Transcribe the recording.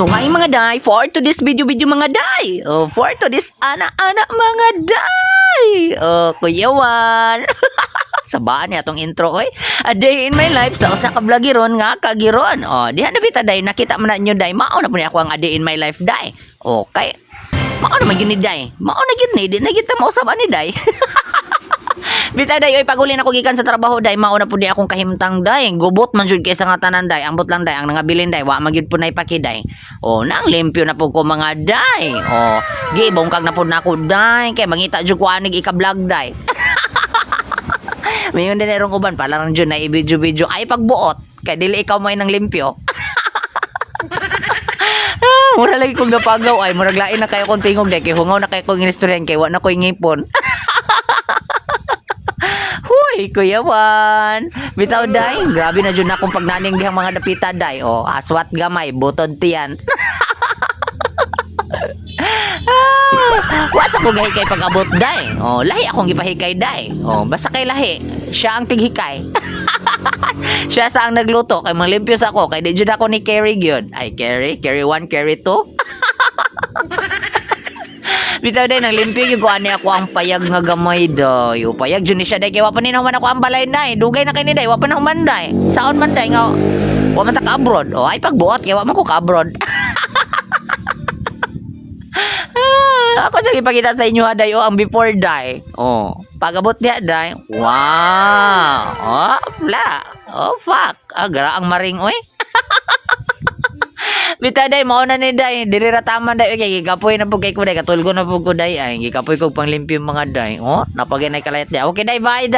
So nga mga day, for to this video mga day. For to this ana-ana mga day. Kuyawan. Sabaan niya tong intro oy. A day in my life sa usa ka vlogiron nga kagiron. Diha na bita day nakita man na nyo day. Mao na po niya ako ang a day in my life day. Okay. Mao na man gyud ni day. Mao na gyud ni di na kita mausab ani day. Bita day oy paguli na ko gikan sa trabaho day mao na pud di akong kahimtang day gubot man jud kay sa nga tanan day ambot lang day ang nangabilin day wa magyud pud nay pakiday nang limpyo na pud ko mga day gibong kag na pud nako day kay mangita jud ko anig ika-vlog day. Mayon din erong uban pala lang jud na i-video ay pagbuot kay dili ikaw may nang limpyo. Mura lagi kong napagaw ay murag lain na kayo kong tingog day kay hungaw na kayo kong inistoryan kay wa na koy ngipon. Huy, kuyawan. Bitaw day, grabe na dyan akong pagnaning dihang mga dapita day. Aswat gamay, butod tiyan. Wasa ko gahikay pag-abot day. Lahi akong gipahikay day. Basta kay lahi, siya ang tighikay. Siya sa ang nagluto, kay manglimpyo sa ako, kay di dyan ako ni Carrie gyud. Ay, Carrie 1, Carrie 2. Bitaw day nang limpyo yung kuan ako ang payag nga gamay day. Payag jud ni siya day kay wa pa ni naman ako ang balay day. Dugay na kay ni day, wa pa na human day. Saon man day nga wa man ta ka abroad. Ay pagbuot kay wa man ko ka abroad. Ako sa ipakita sa inyo day ang before day. Pagabot niya day. Wow. Fla. Fuck. Gara ang maring oy. Bita day mao na ni day diri ra taman day okay gigapoy na pug kay ko day katulgo na pug ko day ay gigapoy ko panglimpyo mga day napagay na kalayat day okay day bye day.